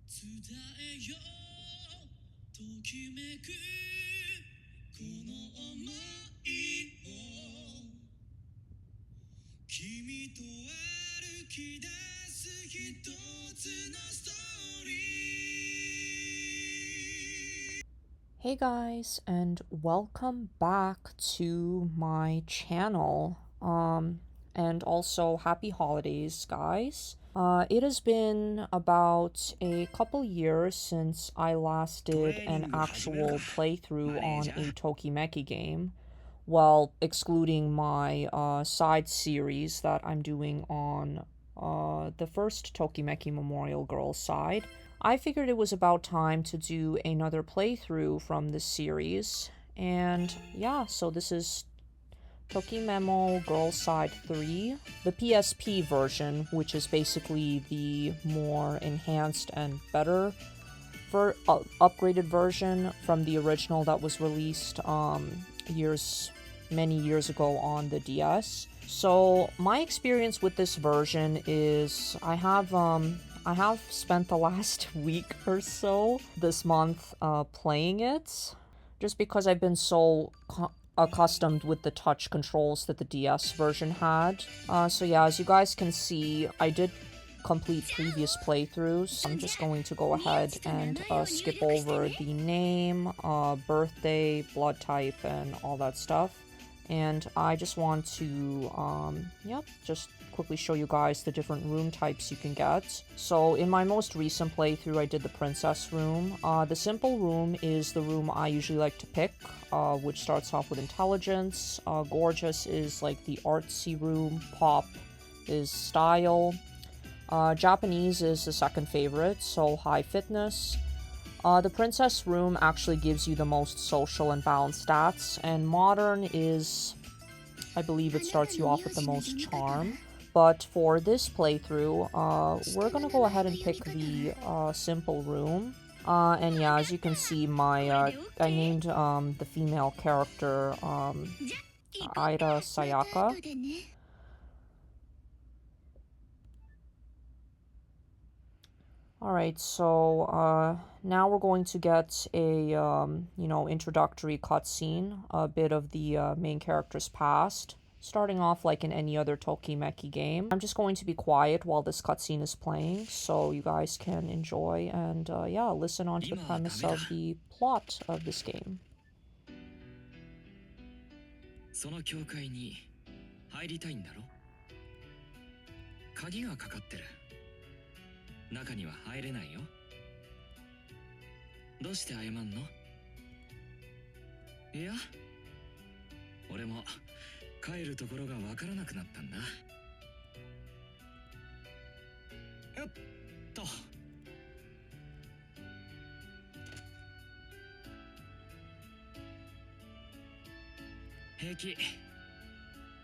伝えようときめくこの想いを君と歩き出す一つのストーリー Hey guys, and welcome back to my channel. And also happy holidays, guys. It has been about a couple years since I last did an actual playthrough on a Tokimeki game. Well, excluding my side series that I'm doing on the first Tokimeki Memorial Girls Side. I figured it was about time to do another playthrough from this series. And yeah, so this is Tokimemo Girls Side 3, the PSP version, which is basically the more enhanced and better upgraded version from the original that was released many years ago on the DS. So my experience with this version is I have spent the last week or so this month playing it, just because I've been so accustomed with the touch controls that the DS version had. So yeah, as you guys can see, I did complete previous playthroughs. I'm just going to go ahead and skip over the name, birthday, blood type, and all that stuff. And I just want to, just quickly show you guys the different room types you can get. So in my most recent playthrough, I did the princess room. The simple room is the room I usually like to pick, which starts off with intelligence. Gorgeous is like the artsy room. Pop is style. Japanese is the second favorite, so high fitness. The princess room actually gives you the most social and balanced stats, and modern is, I believe it starts you off with the most charm. But for this playthrough, we're gonna go ahead and pick the simple room. And yeah, as you can see, I named the female character Aira Sayaka. Alright, so now we're going to get a, introductory cutscene, a bit of the main character's past, starting off like in any other Tokimeki game. I'm just going to be quiet while this cutscene is playing, so you guys can enjoy and, listen on to the premise of the plot of this game. その教会に入りたいんだろ？鍵がかかってる。中には入れないよ。どうして謝んの？いや、俺も帰るところがわからなくなったんだ。よっと。平気。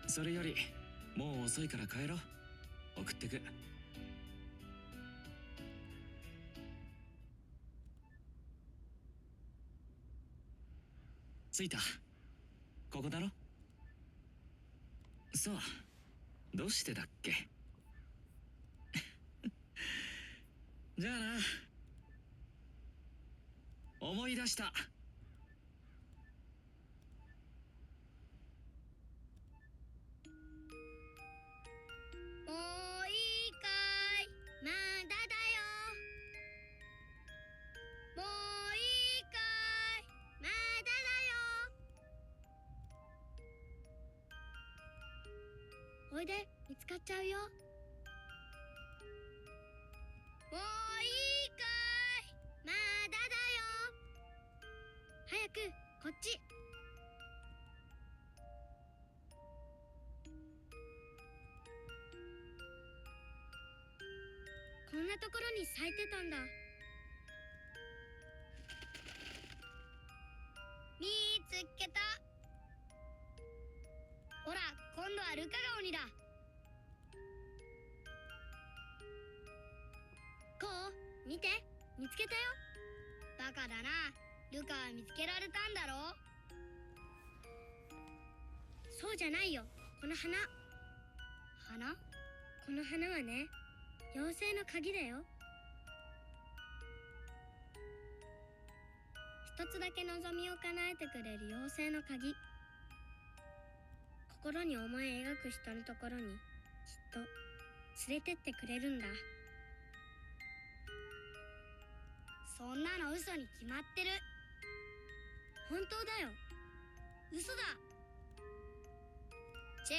それよりもう遅いから帰ろう。送ってく。着いた。ここだろ？そう。どうしてだっけ？じゃあな。思い出した。もういいかい？まだだよ。もういいかい？まだだよ。おいで、見つかっちゃうよ。もういいかい？まだだよ。早くこっち。こんなところに咲いてたんだ。見つけた。ほら、今度はルカが鬼だ。こう、見て、見つけたよ。バカだな。ルカは見つけられたんだろ。そうじゃないよ。この花。花？この花はね、妖精の鍵だよ。一つだけ望みを叶えてくれる妖精の鍵。心に思い描く人のところにきっと連れてってくれるんだ。そんなの嘘に決まってる。本当だよ。嘘だ。チェ、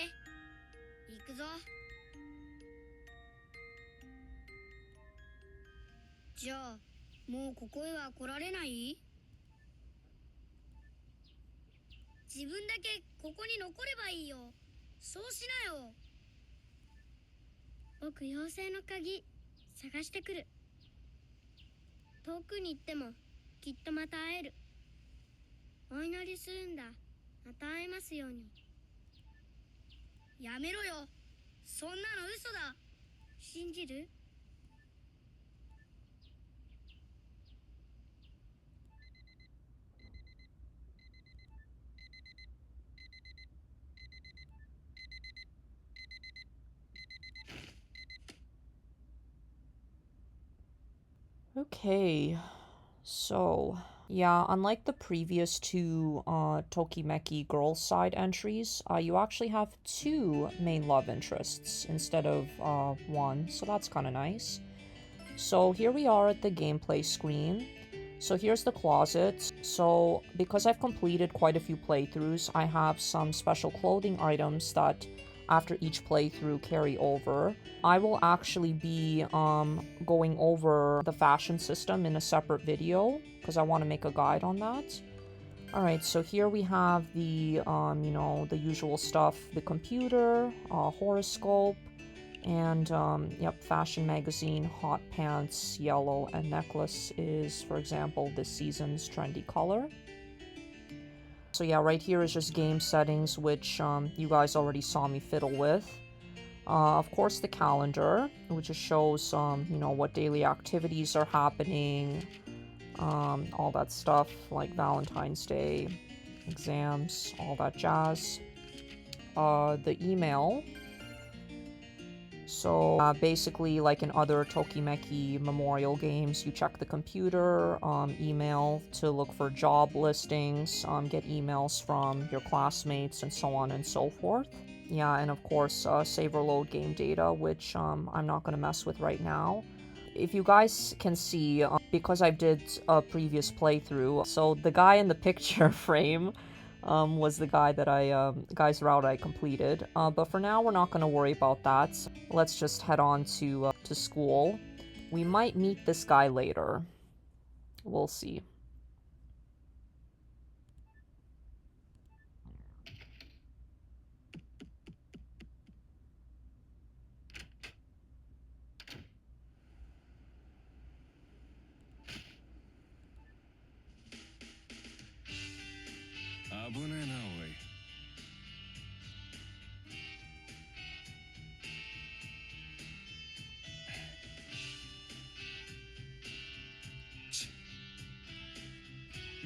行くぞ。じゃあもうここへは来られない？自分だけここに残ればいいよ。そうしなよ。僕妖精の鍵探してくる。遠くに行ってもきっとまた会える。お祈りするんだ。また会えますように。やめろよ。そんなの嘘だ。信じるOkay, so yeah, unlike the previous two Tokimeki Girls Side entries, you actually have two main love interests instead of one, so that's kind of nice. So here we are at the gameplay screen. So here's the closet. So because I've completed quite a few playthroughs, I have some special clothing items that after each playthrough carry over. I will actually be going over the fashion system in a separate video because I want to make a guide on that. Alright, so here we have the, the usual stuff, the computer, horoscope, and, yep, fashion magazine, hot pants, yellow, and necklace is, for example, this season's trendy color. So yeah, right here is just game settings, which you guys already saw me fiddle with. Of course, the calendar, which just shows, what daily activities are happening, all that stuff, like Valentine's Day, exams, all that jazz. The email. So basically, like in other Tokimeki Memorial games, you check the computer, email to look for job listings, get emails from your classmates, and so on and so forth. Yeah, and of course, save or load game data, which I'm not going to mess with right now. If you guys can see, because I did a previous playthrough, so the guy in the picture frame was the guy that guy's route I completed. But for now, we're not going to worry about that. Let's just head on to school. We might meet this guy later. We'll see.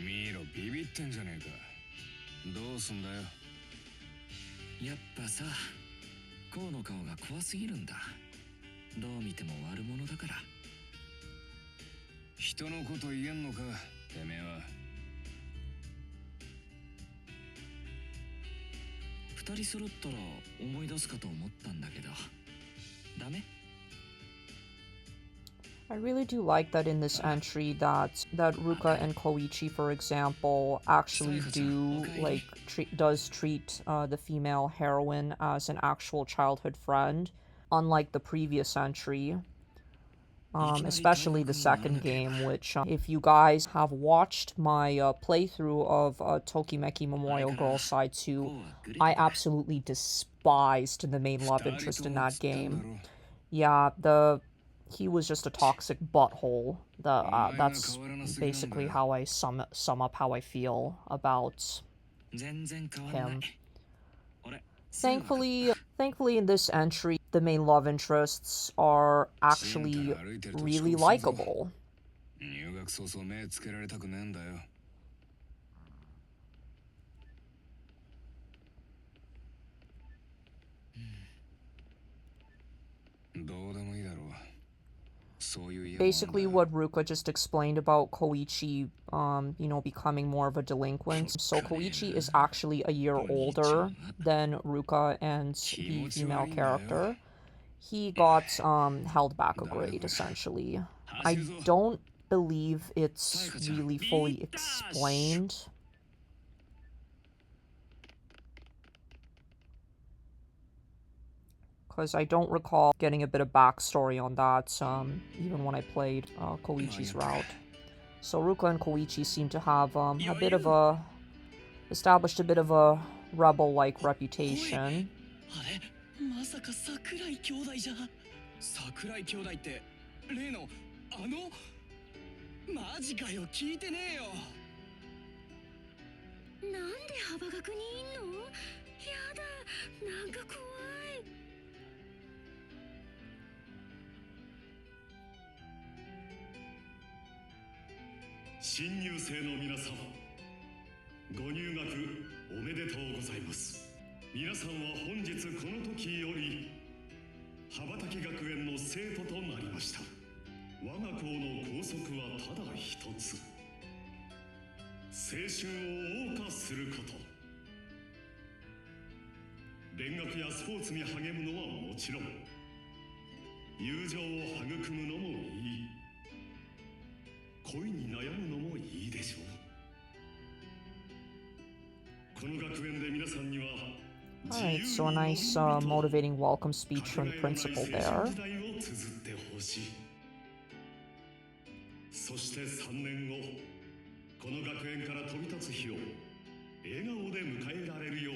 Miro, ビビってんじゃねえか。どうすんだよ。やっぱさ、こうの顔が怖すぎるんだ。どう見ても悪者だから。人のこと言えんのか、てめえは。二人揃ったら思い出すかと思ったんだけど、ダメ？ I really do like that in this entry that Ruka and Koichi, for example, actually does treat the female heroine as an actual childhood friend, unlike the previous entry. Especially the second game, which if you guys have watched my playthrough of Tokimeki Memorial Girls Side 2, I absolutely despised the main love interest in that game. Yeah, he was just a toxic butthole. That's basically how I sum up how I feel about him. Thankfully, in this entry, the main love interests are actually really likable. basically what Ruka just explained about Koichi, becoming more of a delinquent. So Koichi is actually a year older than Ruka and the female character. He got held back a grade, essentially. I don't believe it's really fully explained. Because I don't recall getting a bit of backstory on that, even when I played Koichi's route. So Ruka and Koichi seem to have established a bit of a rebel-like reputation. まさか桜井兄弟じゃ。桜井兄弟って例のマジかよ、聞いてねえよ。なんで幅学にいんの？やだ、なんか怖い。新入生の皆様、ご入学おめでとうございます。皆さんは本日この時より羽ばたき学園の生徒となりました。我が校の校則はただ一つ、青春を謳歌すること。勉学やスポーツに励むのはもちろん、友情を育むのもいい、恋に悩むのもいいでしょう。この学園で皆さんにはAlright, so a nice motivating welcome speech from the principal there. そして3年後、この学園から飛び立つ日を笑顔で迎えられるよう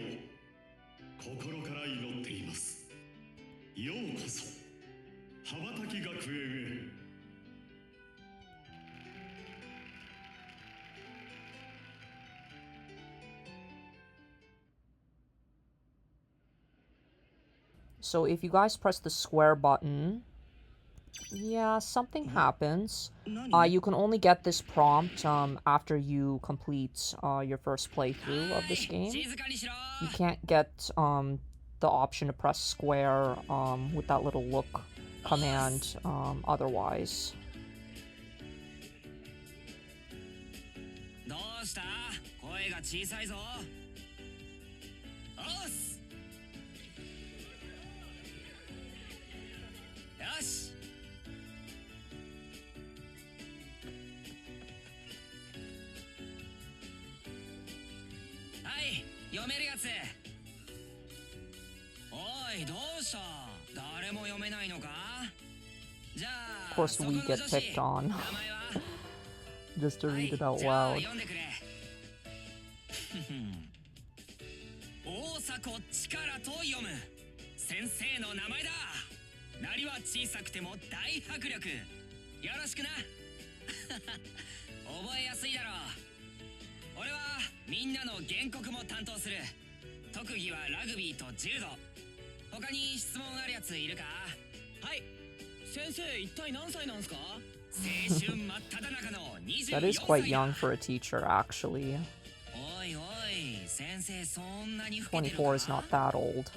心から祈っています。ようこそ羽ばたき学園へ。So if you guys press the square button, yeah, something happens. You can only get this prompt after you complete your first playthrough of this game. You can't get the option to press square with that little look command otherwise. どうした？声が小さいぞ。おっす。よし。はい、読めるやつ。おい、どうした？誰も読めないのか？じゃあ、 Of course, we get picked on just to read it out loud. 大迫力と読む先生の名前だ。なりは小さくても大迫力。よろしくな。覚えやすいだろう。俺はみんなの原告も担当する。特技はラグビーと柔道。他に質問あるやついるか？はい。先生一体何歳なんすか？青春真っ只中の24歳。That is quite young for a teacher, actually. おいおい、先生そんなに老けてるか？24 is not that old.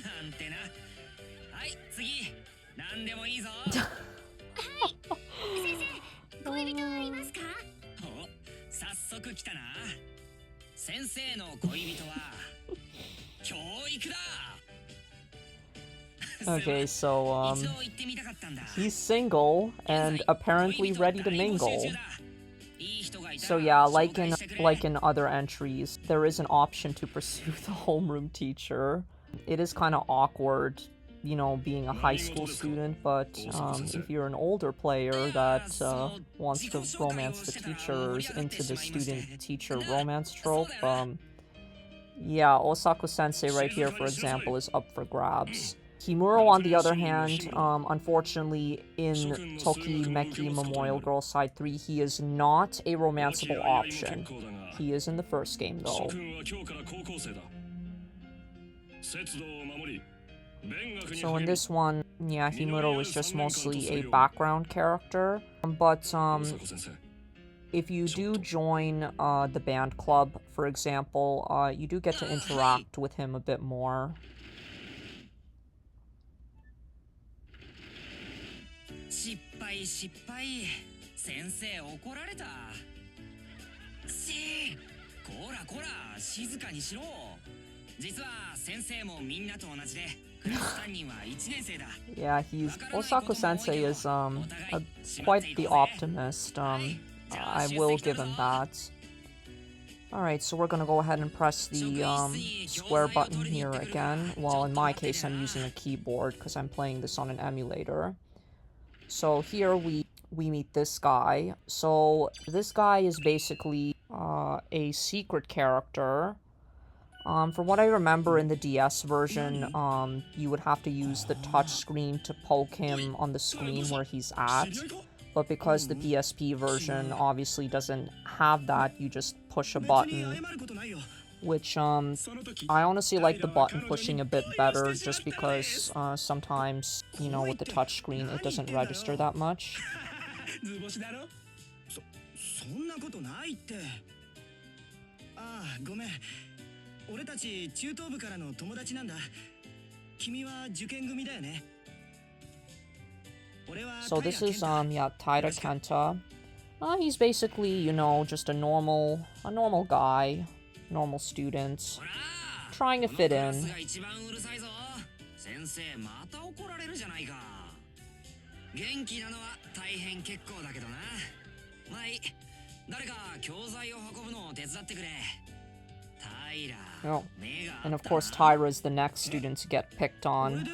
なんてな。はい、次。何でもいいぞ。はい。先生、恋人はいますか？お、早速来たな。先生の恋人は教育だ。Okay, so he's single and apparently ready to mingle. So yeah, like in other entries, there is an option to pursue the homeroom teacher. It is kind of awkward, you know, being a high school student, but if you're an older player that wants to romance the teachers into the student-teacher romance trope, yeah, Osako-sensei right here, for example, is up for grabs. Himuro, on the other hand, unfortunately, in Tokimeki Memorial Girls Side 3, he is not a romanceable option. He is in the first game, though. So in this one, yeah, Himuro is just mostly a background character. But if you do join the band club, for example, you do get to interact with him a bit more. 失敗敗失敗。先生怒られた。こらこら、静かにしろ。実は先生もみんなと同じで、クラス担任は1年生だ。Yeah, Osaku Sensei is quite the optimist. I will give him that. Alright, so we're gonna go ahead and press the square button here again. Well, in my case, I'm using a keyboard because I'm playing this on an emulator. So here we meet this guy. So this guy is basically a secret character. From what I remember in the DS version, you would have to use the touch screen to poke him on the screen where he's at. But because the PSP version obviously doesn't have that, you just push a button. Which, I honestly like the button pushing a bit better just because sometimes, you know, with the touch screen, it doesn't register that much. そんなことないって。ああ、ごめん。俺たち中等部からの友達なんだ。君は受験組だよね。So this is yeah, Taira Kenta. He's basically, you know, just a normal guy, normal student, trying to fit in. 先生また怒られるじゃないか。元気なのは大変結構だけどな。まあいい。誰か教材を運ぶのを手伝ってくれ。Oh. And of course, Taira is the next student to get picked on.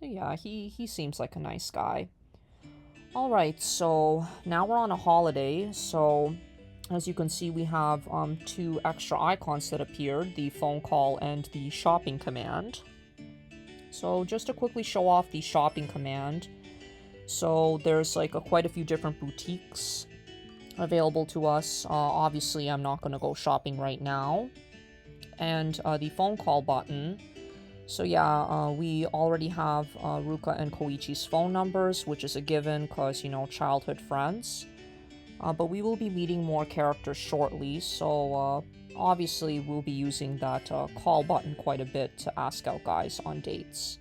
So yeah, he seems like a nice guy. Alright, so now we're on a holiday, so as you can see we have two extra icons that appeared, the phone call and the shopping command. So just to quickly show off the shopping command, so there's like quite a few different boutiques available to us. Obviously I'm not going to go shopping right now. And the phone call button. So yeah, we already have Ruka and Koichi's phone numbers, which is a given because, you know, childhood friends. But we will be meeting more characters shortly, so obviously we'll be using that call button quite a bit to ask out guys on dates.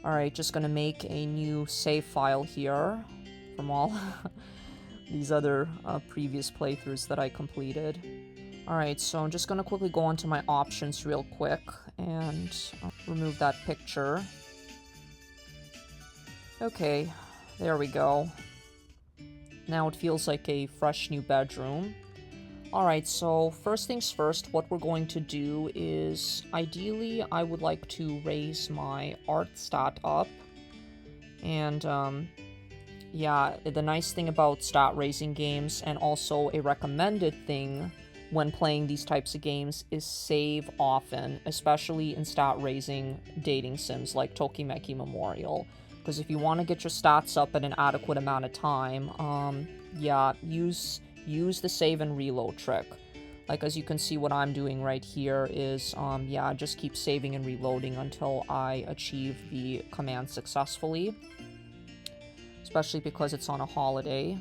Alright, just gonna make a new save file here from all these other previous playthroughs that I completed. Alright, so I'm just gonna quickly go onto my options real quick and remove that picture. Okay, there we go. Now it feels like a fresh new bedroom. Alright, so first things first, what we're going to do is, ideally, I would like to raise my art stat up. And, yeah, the nice thing about stat raising games, and also a recommended thing when playing these types of games, is save often, especially in stat raising dating sims like Tokimeki Memorial. Because if you want to get your stats up in an adequate amount of time, yeah, use the save and reload trick. Like, as you can see, what I'm doing right here is, yeah, just keep saving and reloading until I achieve the command successfully. Especially because it's on a holiday.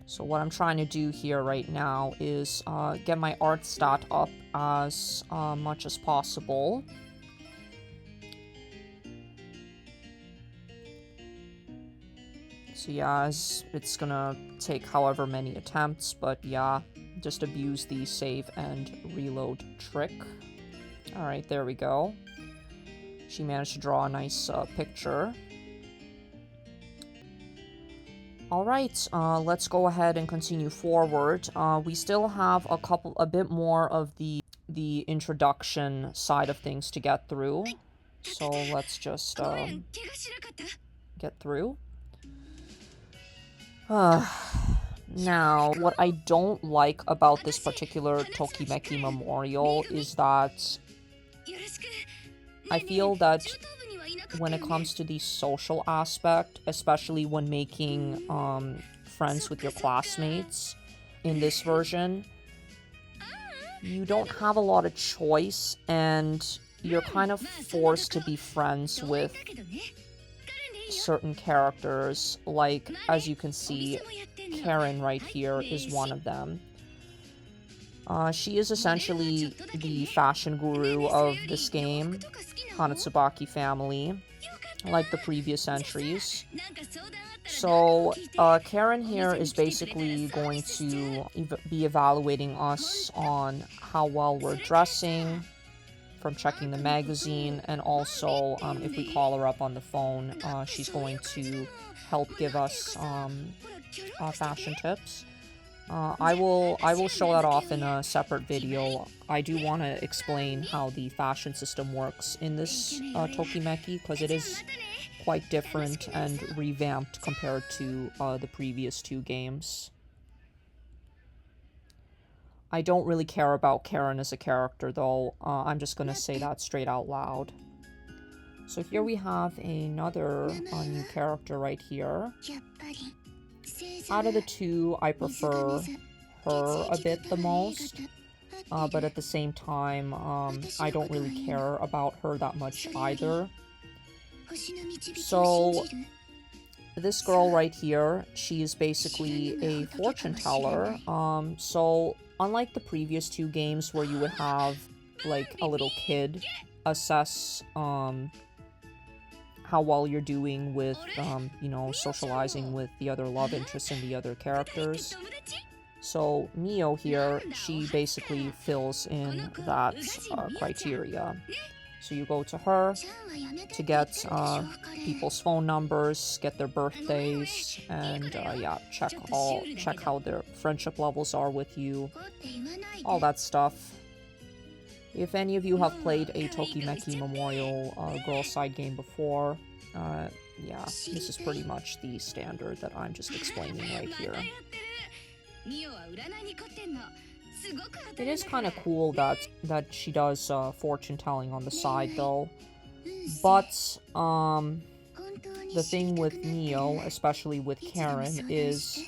So what I'm trying to do here right now is get my art stat up as much as possible. So yeah, it's gonna take however many attempts, but yeah, just abuse the save and reload trick. Alright, there we go. She managed to draw a nice picture. Alright, let's go ahead and continue forward. We still have a bit more of the introduction side of things to get through. So let's just get through. Now, what I don't like about this particular Tokimeki Memorial is that I feel that when it comes to the social aspect, especially when making friends with your classmates in this version, you don't have a lot of choice, and you're kind of forced to be friends with certain characters. Like, as you can see, Karen right here is one of them. She is essentially the fashion guru of this game, Hanatsubaki family, like the previous entries. So, Karen here is basically going to be evaluating us on how well we're dressing from checking the magazine, and also, if we call her up on the phone, she's going to help give us fashion tips. I will show that off in a separate video. I do want to explain how the fashion system works in this Tokimeki, because it is quite different and revamped compared to the previous two games. I don't really care about Karen as a character, though. I'm just gonna say that straight out loud. So here we have another new character right here. Out of the two, I prefer her a bit the most. But at the same time, I don't really care about her that much either. So, this girl right here, she is basically a fortune teller. So, unlike the previous two games where you would have, like, a little kid assess, how well you're doing with, you know, socializing with the other love interests and the other characters. So, Mio here, she basically fills in that criteria. So you go to her to get people's phone numbers, get their birthdays, and yeah, check how their friendship levels are with you, all that stuff. If any of you have played a Tokimeki Memorial Girls Side game before, yeah, this is pretty much the standard that I'm just explaining right here. It is kind of cool that she does fortune telling on the side, though. But the thing with Neo, especially with Karen, is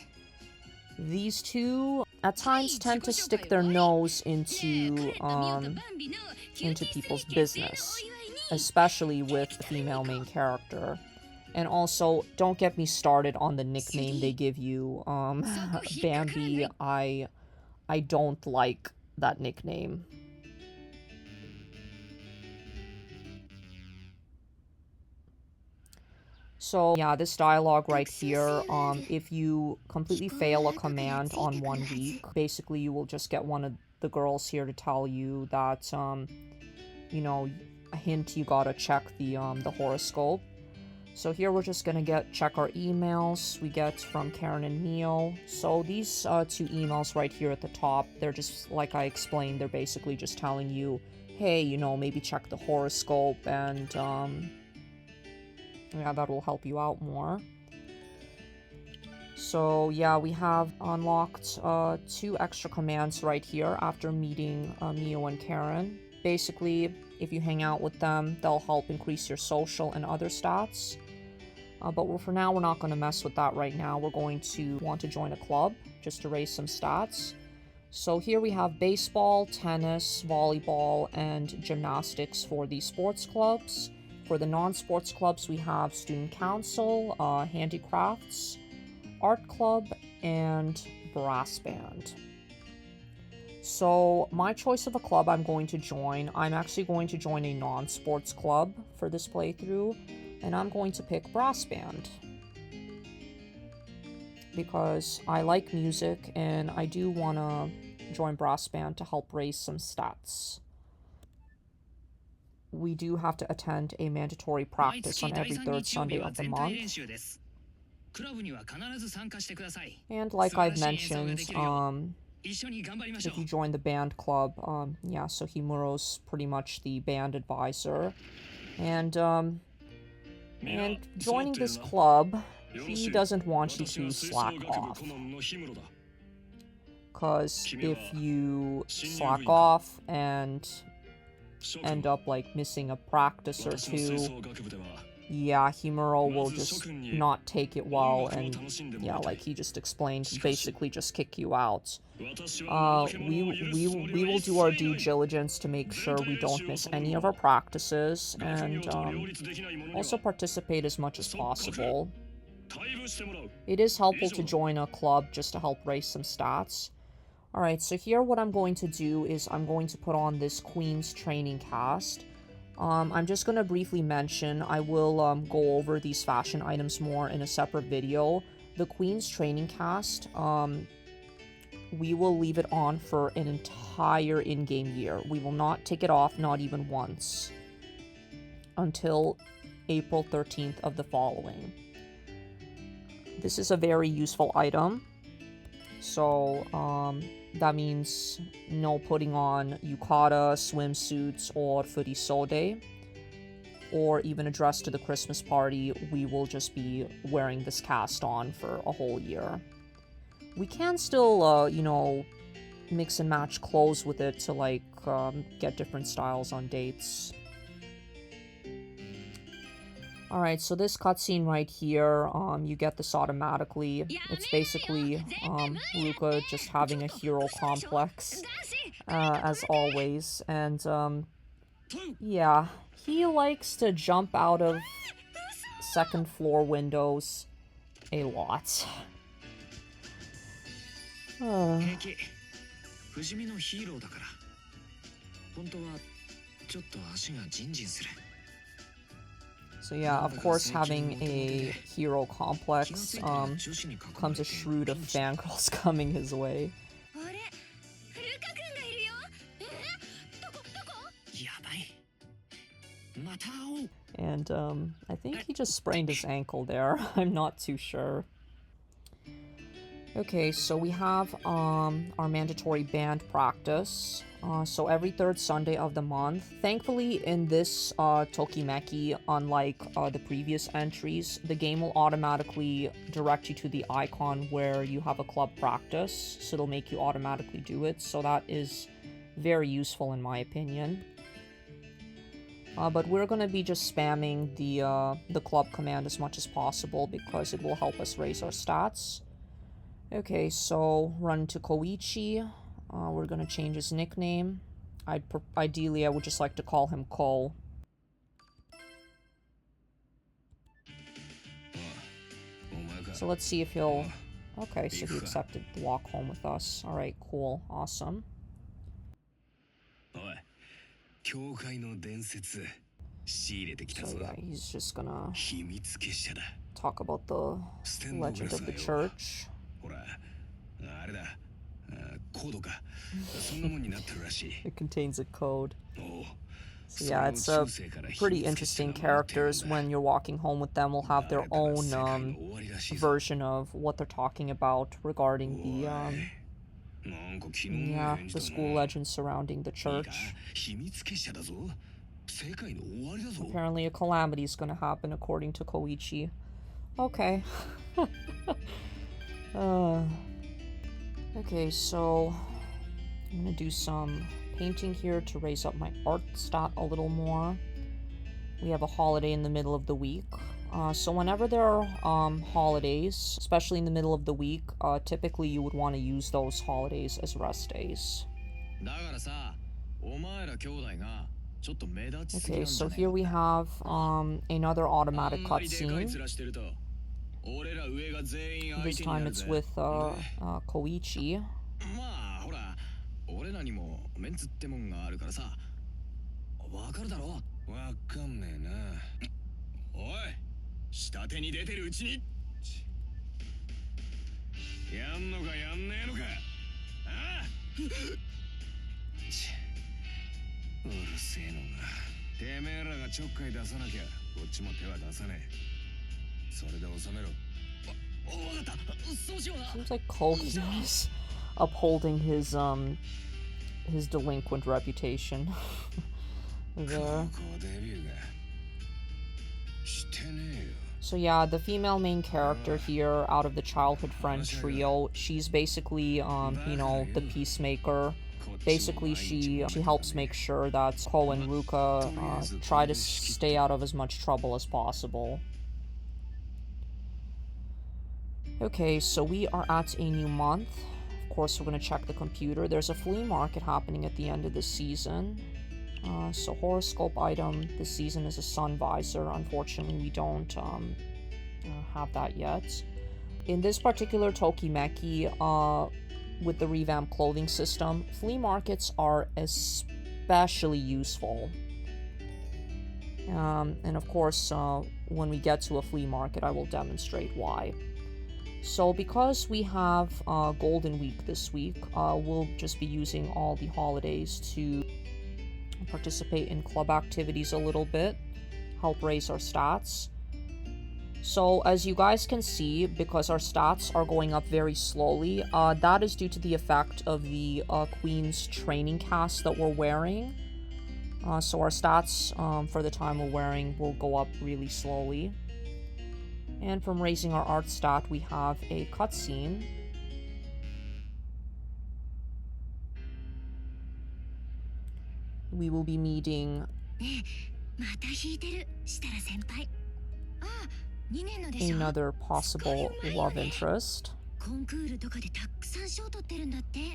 these two at times tend to stick their nose into people's business, especially with the female main character. And also, don't get me started on the nickname they give you, Bambi. I don't like that nickname. So yeah, this dialogue right here, if you completely fail a command on 1 week, basically you will just get one of the girls here to tell you that, you know, a hint, you gotta check the horoscope. So here we're just gonna check our emails we get from Karen and Neo. So these two emails right here at the top, they're just, like I explained, they're basically just telling you, hey, you know, maybe check the horoscope, and yeah, that'll help you out more. So yeah, we have unlocked 2 extra commands right here after meeting Neo and Karen. Basically, if you hang out with them, they'll help increase your social and other stats. But for now, we're not going to mess with that right now. We're going to want to join a club just to raise some stats. So here we have baseball, tennis, volleyball, and gymnastics for the sports clubs. For the non-sports clubs, we have student council, handicrafts, art club, and brass band. So my choice of a club I'm going to join, I'm actually going to join a non-sports club for this playthrough, and I'm going to pick brass band because I like music and I do want to join brass band to help raise some stats. We do have to attend a mandatory practice on every 3rd Sunday of the month. And like I've mentioned, if you join the band club, yeah, so Himuro's pretty much the band advisor. And joining this club, he doesn't want you to slack off. Because if you slack off and end up, like, missing a practice or 2, yeah, Himuro will just not take it well, and yeah, like he just explained, basically just kick you out. We will do our due diligence to make sure we don't miss any of our practices, and also participate as much as possible. It is helpful to join a club just to help raise some stats, Alright, so here what I'm going to do is I'm going to put on this Queen's Training cast. I'm just going to briefly mention, I will go over these fashion items more in a separate video. The Queen's Training cast, we will leave it on for an entire in-game year. We will not take it off, not even once, until April 13th of the following. This is a very useful item. So, that means no putting on yukata, swimsuits, or furisode, or even a dress to the Christmas party. We will just be wearing this cast on for a whole year. We can still, you know, mix and match clothes with it to, like, get different styles on dates. Alright, so this cutscene right here, you get this automatically. It's basically, Ruka just having a hero complex, as always. And, yeah, he likes to jump out of second floor windows a lot. 不死身のヒーローだから本当はちょっと足がジンジンする So yeah, of course, having a hero complex comes a shroud of fangirls coming his way. And I think he just sprained his ankle there. I'm not too sure. Okay, so we have our mandatory band practice. So every third Sunday of the month. Thankfully, in this Tokimeki, unlike the previous entries, the game will automatically direct you to the icon where you have a club practice. So it'll make you automatically do it. So that is very useful in my opinion. But we're going to be just spamming the club command as much as possible because it will help us raise our stats. Okay, so run to Koichi. We're gonna change his nickname. Ideally, I would just like to call him Ko. So let's see if he'll... Okay, so he accepted the walk home with us. Alright, cool. Awesome. So yeah, he's just gonna talk about the legend of the church. It contains a code. So yeah, it's pretty interesting. Characters, when you're walking home with them, will have their own version of what they're talking about regarding the school legends surrounding the church. Apparently a calamity is gonna happen according to Koichi. Okay. Okay, so I'm gonna do some painting here to raise up my art stat a little more. We have a holiday in the middle of the week. So whenever there are holidays, especially in the middle of the week, typically you would want to use those holidays as rest days. Okay, so here we have another automatic cutscene. This time it's with Koichi. Seems like Koki is upholding his delinquent reputation. There. So yeah, the female main character here out of the childhood friend trio, she's basically, you know, the peacemaker. Basically, she helps make sure that Ko and Ruka try to stay out of as much trouble as possible. Okay, so we are at a new month. Of course, we're going to check the computer. There's a flea market happening at the end of the season. So horoscope item this season is a sun visor. Unfortunately, we don't have that yet. In this particular Tokimeki, with the revamped clothing system, flea markets are especially useful. And of course, when we get to a flea market, I will demonstrate why. So because we have Golden Week this week, we'll just be using all the holidays to participate in club activities a little bit, help raise our stats. So as you guys can see, because our stats are going up very slowly, that is due to the effect of the Queen's training cast that we're wearing. So our stats for the time we're wearing will go up really slowly. And from raising our art stat, we have a cutscene. We will be meeting another possible love interest.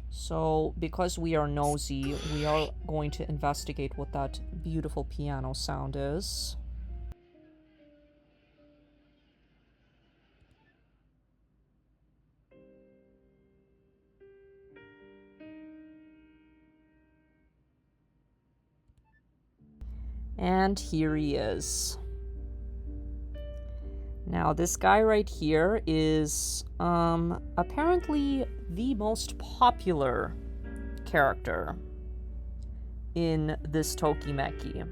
So, because we are nosy, we are going to investigate what that beautiful piano sound is. And here he is. Now, this guy right here is apparently the most popular character in this Tokimeki.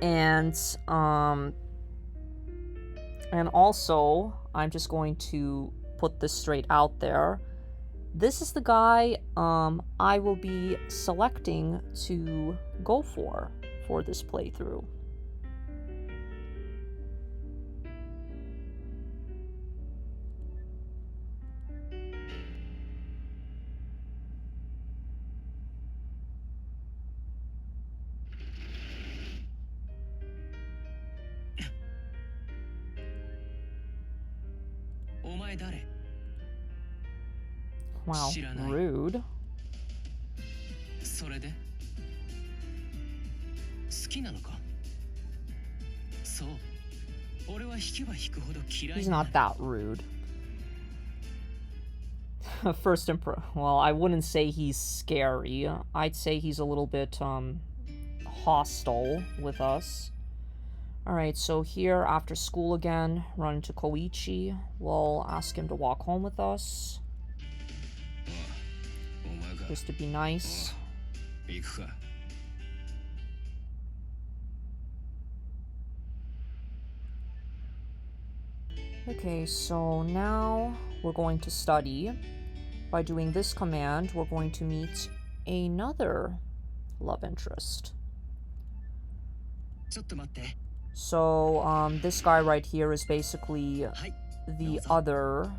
And also, I'm just going to put this straight out there. This is the guy I will be selecting to go for this playthrough. Wow, rude. He's not that rude. First well, I wouldn't say he's scary. I'd say he's a little bit hostile with us. Alright, so here after school again, run into Koichi. We'll ask him to walk home with us. Just to be nice. Okay, so now we're going to study. By doing this command, we're going to meet another love interest. So, this guy right here is basically the other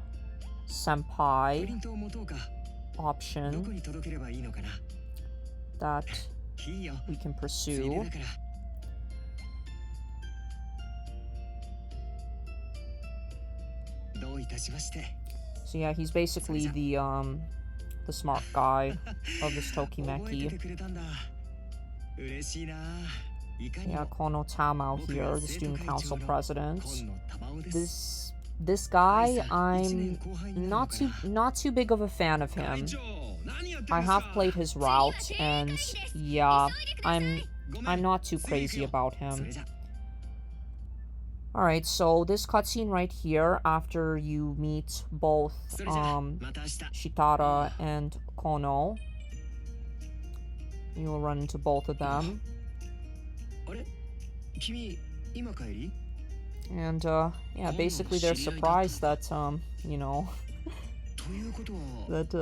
senpai option that we can pursue. So yeah, he's basically the smart guy of this Tokimeki. Yeah, Kono Tamao here, the student council president. This guy, I'm not too big of a fan of him. I have played his route, and yeah, I'm not too crazy about him. Alright, so this cutscene right here, after you meet both Shitara and Kono, you'll run into both of them. And yeah, basically they're surprised that you know, that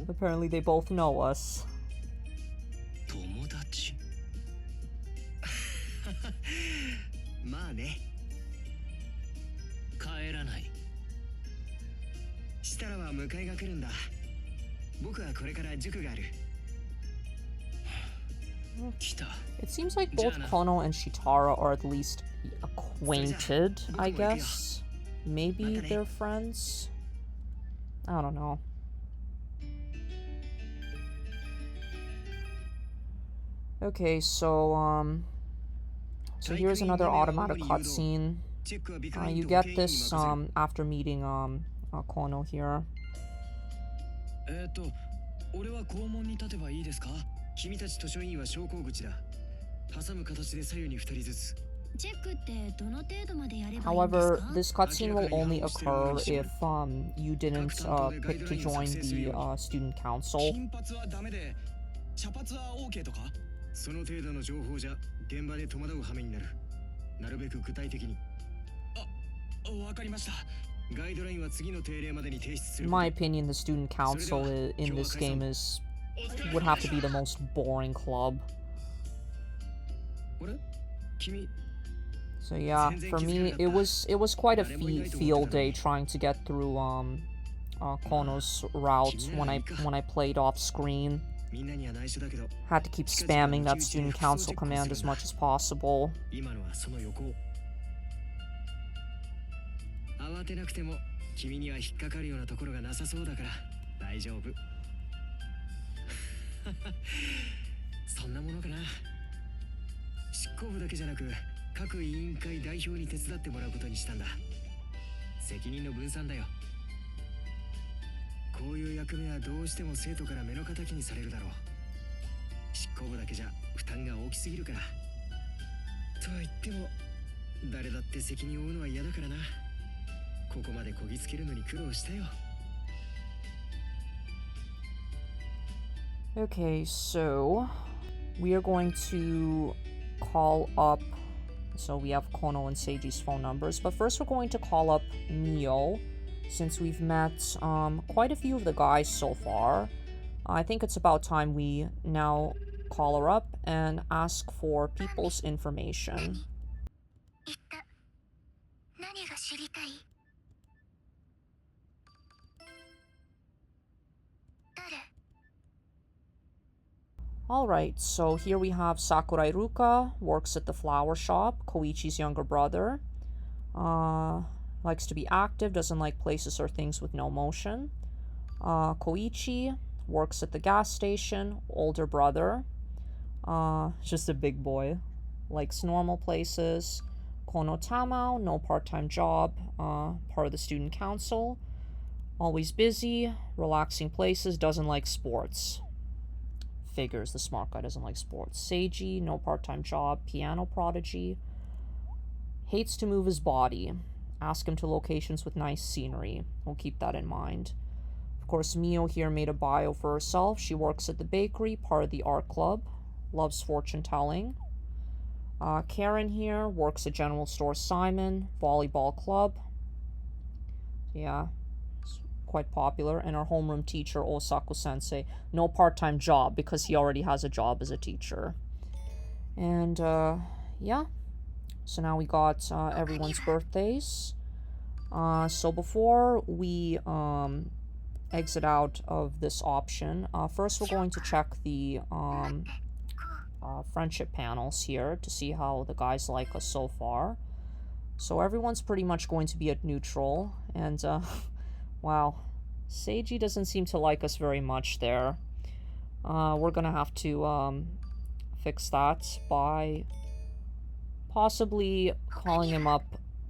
apparently they both know us. It seems like both Kono and Shitara are at least acquainted, I guess. Maybe they're friends? I don't know. Okay, so here's another automatic cutscene. You get this after meeting Kono here. 俺は校門に立てばいいですか？君たち図書委員は昇降口だ。挟む形で左右に2人ずつ。チェックってどの程度までやればいいんですか？ However, this cutscene will only occur if you didn't pick to join the student council. 金髪はダメで茶髪は OK とか？その程度の情報じゃ現場で戸惑う羽目になる。なるべく具体的に。わかりました。ガイドラインは次の定例までに提出する。In my opinion, the student council in this game would have to be the most boring club. あれ？君 So yeah, for me, it was quite a field day trying to get through Kono's route when I played off screen. Had to keep spamming that student council command as much as possible. 慌てなくても君には引っかかるようなところがなさそうだから大丈夫。そんなものかな。執行部だけじゃなく各委員会代表に手伝ってもらうことにしたんだ。責任の分散だよ。こういう役目はどうしても生徒から目の敵にされるだろう。執行部だけじゃ負担が大きすぎるから。とは言っても誰だって責任を負うのは嫌だからな。ここまでこぎつけるのに苦労したよ。 Okay, so we are going to call up. So we have Kono and Seiji's phone numbers, but first we're going to call up Mio, since we've met quite a few of the guys so far. I think it's about time we now call her up and ask for people's information. Alright, so here we have Sakurai Ruka, works at the flower shop, Koichi's younger brother. Likes to be active, doesn't like places or things with no motion. Koichi, works at the gas station, older brother. Just a big boy. Likes normal places. Kono Tamao, no part-time job, part of the student council. Always busy, relaxing places, doesn't like sports. Figures, the smart guy doesn't like sports. Seiji, no part-time job, piano prodigy. Hates to move his body. Ask him to locations with nice scenery. We'll keep that in mind. Of course, Mio here made a bio for herself. She works at the bakery, part of the art club. Loves fortune-telling. Karen here works at General Store Simon, volleyball club. Yeah, quite popular. And our homeroom teacher, Osaku Sensei, no part-time job because he already has a job as a teacher. And yeah, so now we got everyone's birthdays. So before we exit out of this option, first we're going to check the friendship panels here to see how the guys like us so far. So everyone's pretty much going to be at neutral, and wow, Seiji doesn't seem to like us very much there. We're gonna have to fix that by possibly calling him up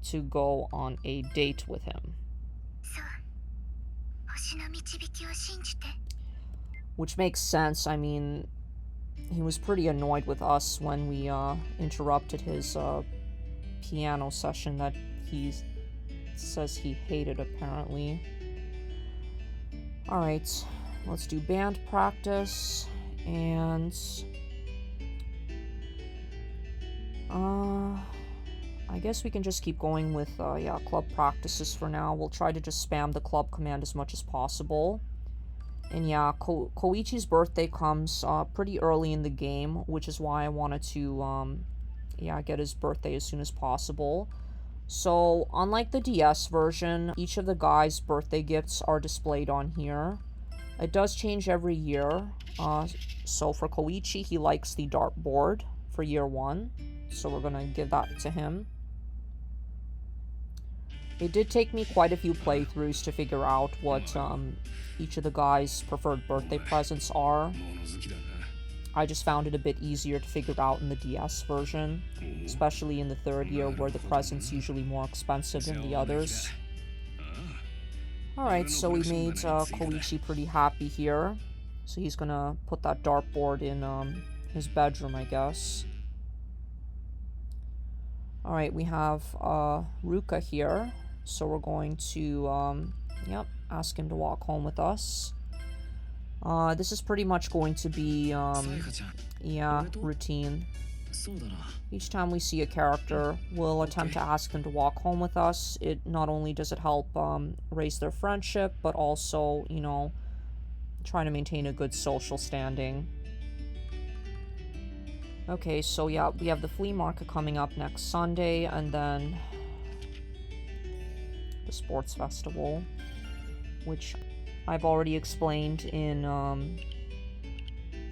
to go on a date with him. Which makes sense. I mean, he was pretty annoyed with us when we interrupted his piano session that he says he hated, apparently. Alright, let's do band practice, and I guess we can just keep going with yeah, club practices for now. We'll try to just spam the club command as much as possible. And yeah, Koichi's birthday comes pretty early in the game, which is why I wanted to yeah, get his birthday as soon as possible. So, unlike the DS version, each of the guys' birthday gifts are displayed on here. It does change every year. So for Koichi, he likes the dartboard for year 1. So we're gonna give that to him. It did take me quite a few playthroughs to figure out what each of the guys' preferred birthday presents are. I just found it a bit easier to figure out in the DS version, especially in the 3rd year where the present's usually more expensive than the others. Alright, so we made Koichi pretty happy here. So he's gonna put that dartboard in his bedroom, I guess. Alright, we have Ruka here. So we're going to, ask him to walk home with us. This is pretty much going to be, routine. Each time we see a character, we'll attempt to ask them to walk home with us. It not only does it help raise their friendship, but also, you know, trying to maintain a good social standing. Okay, so yeah, we have the flea market coming up next Sunday, and then the sports festival, which I've already explained in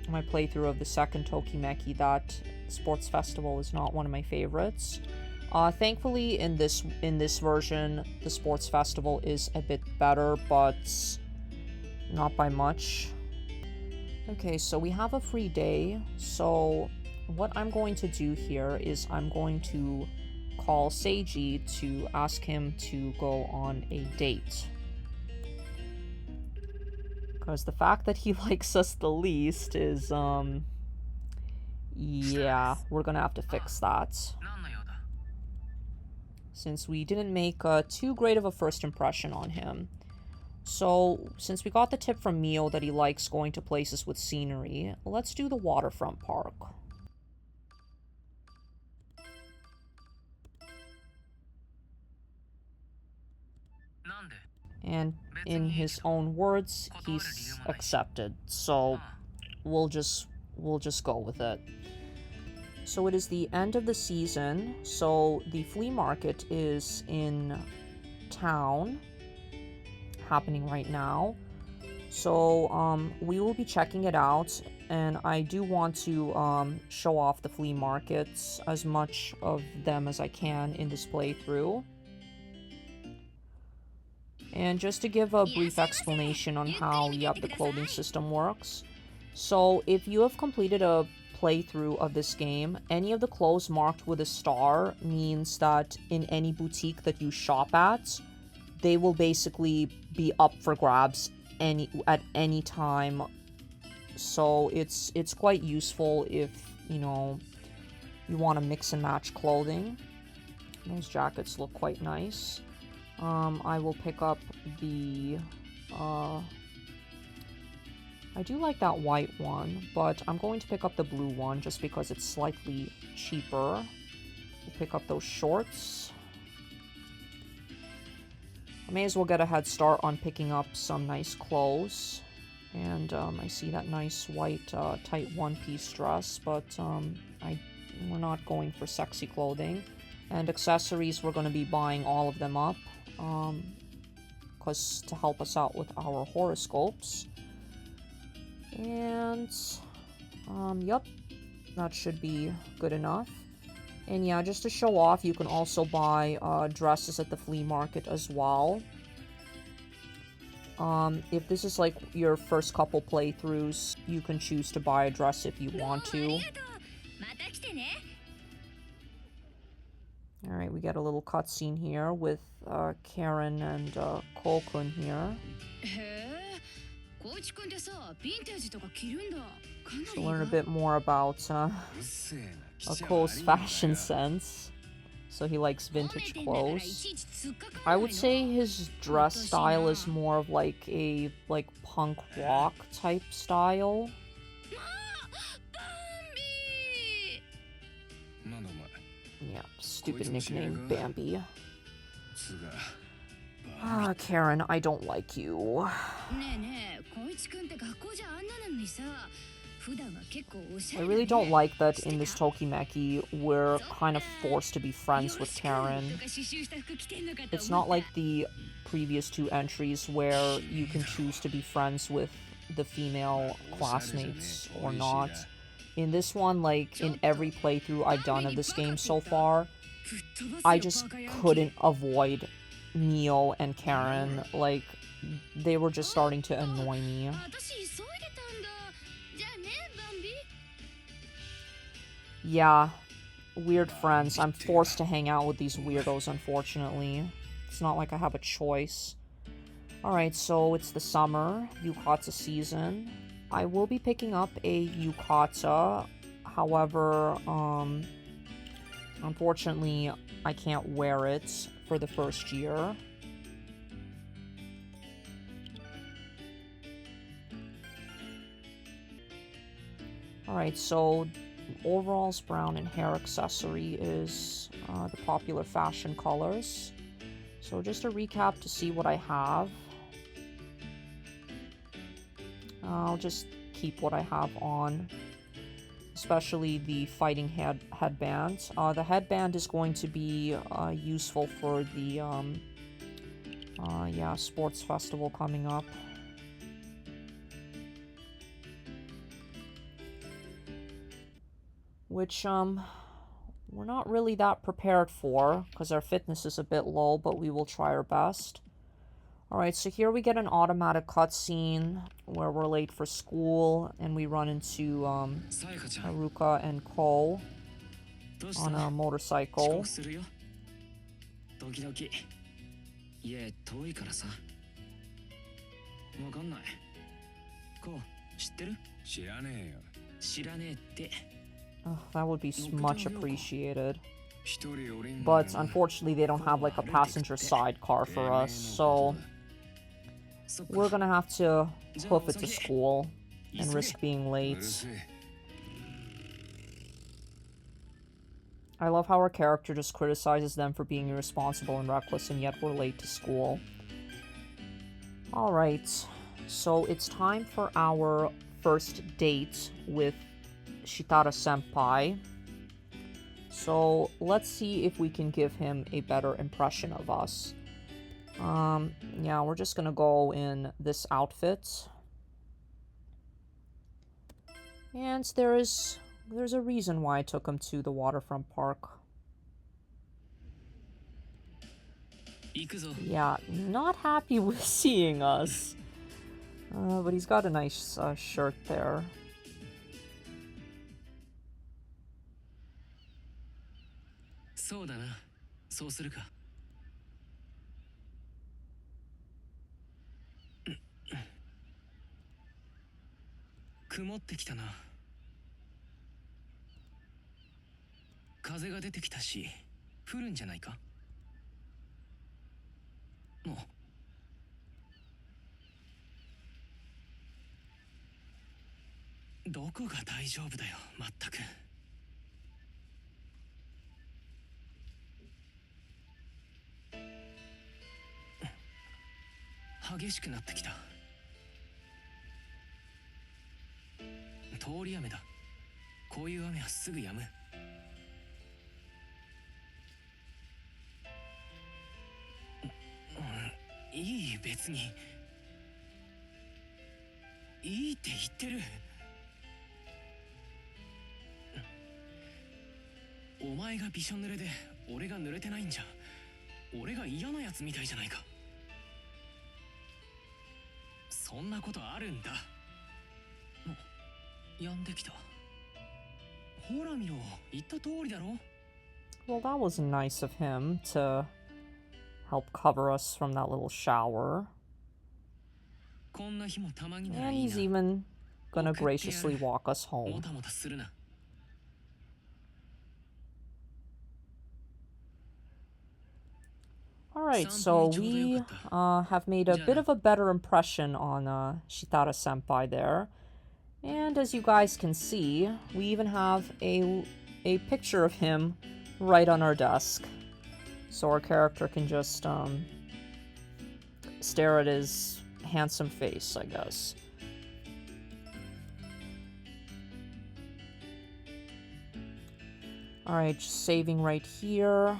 my playthrough of the second Tokimeki that sports festival is not one of my favorites. Thankfully, in this version, the sports festival is a bit better, but not by much. Okay, so we have a free day, so what I'm going to do here is I'm going to call Seiji to ask him to go on a date. Because the fact that he likes us the least is, yeah, we're gonna have to fix that. Since we didn't make too great of a first impression on him. So, since we got the tip from Mio that he likes going to places with scenery, let's do the waterfront park. And in his own words, he's accepted. So we'll just go with it. So it is the end of the season. So the flea market is in town, happening right now. So we will be checking it out, and I do want to show off the flea markets, as much of them as I can in this playthrough. And just to give a brief explanation on how, the clothing system works. So, if you have completed a playthrough of this game, any of the clothes marked with a star means that in any boutique that you shop at, they will basically be up for grabs at any time. So, it's quite useful if, you want to mix and match clothing. Those jackets look quite nice. I will pick up the, I do like that white one, but I'm going to pick up the blue one just because it's slightly cheaper. We'll pick up those shorts. I may as well get a head start on picking up some nice clothes. And, I see that nice white, tight one-piece dress, but, we're not going for sexy clothing. And accessories, we're going to be buying all of them up. Because to help us out with our horoscopes. And, yep, that should be good enough. And yeah, just to show off, you can also buy dresses at the flea market as well. If this is like your first couple playthroughs, you can choose to buy a dress if you want to. Alright, we get a little cutscene here with Karen and Ko-kun here. To learn a bit more about Ko's fashion sense. So he likes vintage clothes. I would say his dress style is more of like a punk rock type style. Yeah, stupid nickname, Bambi. Ah, Karen, I don't like you. I really don't like that in this Tokimeki, we're kind of forced to be friends with Karen. It's not like the previous two entries where you can choose to be friends with the female classmates or not. In this one, like, in every playthrough I've done of this game so far, I just couldn't avoid Mio and Karen. Like, they were just starting to annoy me. Yeah, weird friends. I'm forced to hang out with these weirdos, unfortunately. It's not like I have a choice. Alright, so it's the summer, yukata season. I will be picking up a yukata. However, unfortunately, I can't wear it for the first year. Alright, so overalls, brown, and hair accessory is the popular fashion colors. So just a recap to see what I have. I'll just keep what I have on, especially the fighting headband. The headband is going to be useful for the sports festival coming up. Which we're not really that prepared for because our fitness is a bit low, but we will try our best. Alright, so here we get an automatic cutscene where we're late for school and we run into Haruka and Ko on a motorcycle. 時々家遠いからさわかんないこう知ってる知らねえよ知らねえって That would be much appreciated. But unfortunately they don't have like a passenger sidecar for us, so we're gonna have to hoof it to school and risk being late. I love how our character just criticizes them for being irresponsible and reckless, and yet we're late to school. Alright, so it's time for our first date with Shitara senpai. So let's see if we can give him a better impression of us. Yeah, we're just gonna go in this outfit. And there's a reason why I took him to the waterfront park. Yeah, not happy with seeing us. But he's got a nice shirt there. So だなそうするか曇ってきたな風が出てきたし降るんじゃないかどこが大丈夫だよまったく激しくなってきた通り雨だこういう雨はすぐ止むいい別にいいって言ってるお前がびしょ濡れで俺が濡れてないんじゃ俺が嫌なやつみたいじゃないかそんなことあるんだ止んできたほら見ろ言った通りだろ Well, that was nice of him to help cover us from that little shower. こんな日もたまになら And いい he's な even gonna graciously walk us も home. たもたするな Alright, so we have made a bit of a better impression on Shitara senpai there. And as you guys can see, we even have a picture of him right on our desk. So our character can just stare at his handsome face, I guess. Alright, just saving right here.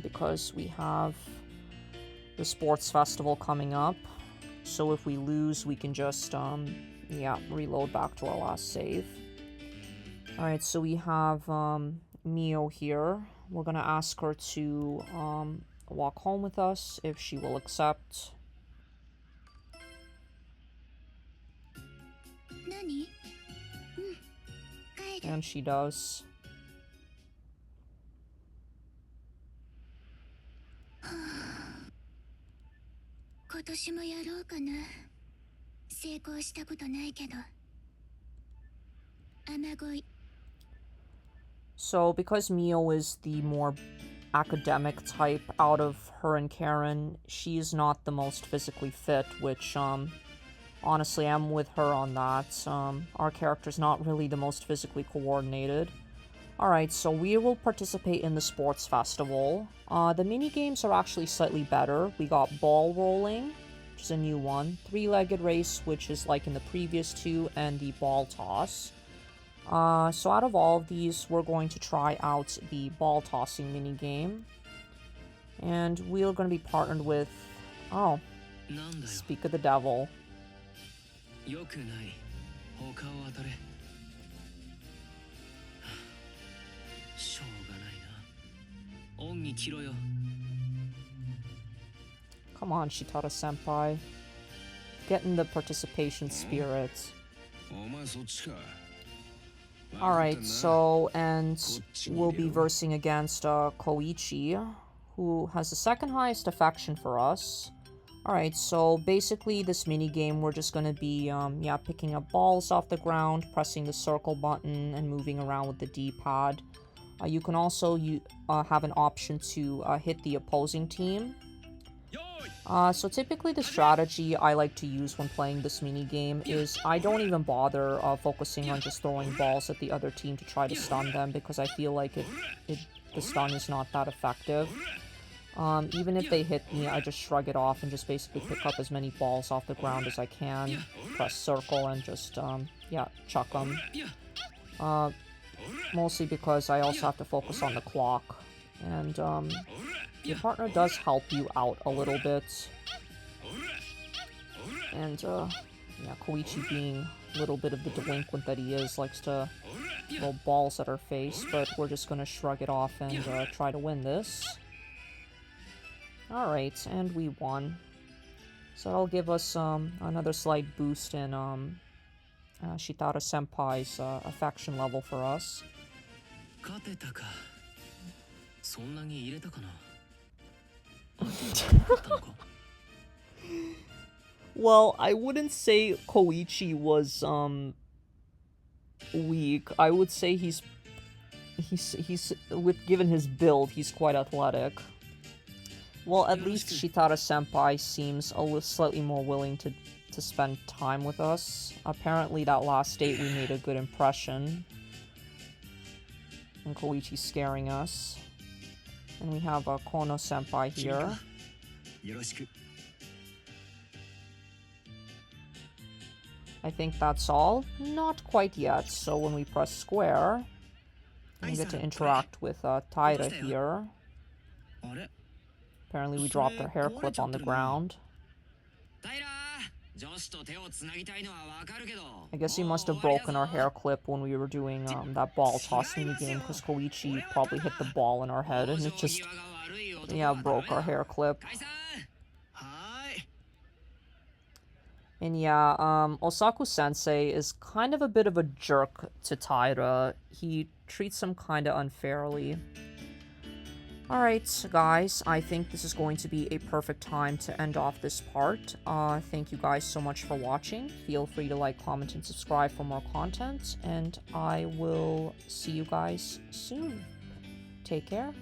Because we have the sports festival coming up. So if we lose, we can just, reload back to our last save. Alright, so we have Mio here. We're gonna ask her to walk home with us if she will accept. And she does. 今年もやろうかな。成功したことないけど。雨乞い。 So, because Mio is the more academic type out of her and Karen, she's not the most physically fit, which, honestly, I'm with her on that. Our character's not really the most physically coordinated. Alright, so we will participate in the sports festival. The mini games are actually slightly better. We got ball rolling, which is a new one, three-legged race, which is like in the previous two, and the ball toss. So out of all of these, we're going to try out the ball tossing mini game. And we're going to be partnered with... Oh, speak of the devil. Come on, Shitara senpai. Get in the participation spirit. Alright, so, and we'll be versing against Koichi, who has the second highest affection for us. Alright, so basically this mini game, we're just gonna be, picking up balls off the ground, pressing the circle button, and moving around with the D-pad. You can also have an option to hit the opposing team. So typically the strategy I like to use when playing this mini game is I don't even bother focusing on just throwing balls at the other team to try to stun them, because I feel like the stun is not that effective. Even if they hit me, I just shrug it off and just basically pick up as many balls off the ground as I can, press circle, and just, chuck them. Mostly because I also have to focus on the clock. And, your partner does help you out a little bit. And, Koichi, being a little bit of the delinquent that he is, likes to throw balls at our face, but we're just gonna shrug it off and try to win this. Alright, and we won. So that'll give us another slight boost in Shitara senpai's affection level for us. Well, I wouldn't say Koichi was weak. I would say he's given his build, he's quite athletic. Well, at least Shitara senpai seems slightly more willing to spend time with us. Apparently that last date we made a good impression. And Koichi's scaring us. And we have Kono senpai here. I think that's all. Not quite yet. So when we press square, we get to interact with Taira here. Apparently we dropped our hair clip on the ground. I guess he must have broken our hair clip when we were doing that ball toss minigame, because Koichi probably hit the ball in our head and it just, broke our hair clip. And Osaku-sensei is kind of a bit of a jerk to Taira. He treats him kind of unfairly. Alright, guys, I think this is going to be a perfect time to end off this part. Thank you guys so much for watching. Feel free to like, comment, and subscribe for more content, and I will see you guys soon. Take care.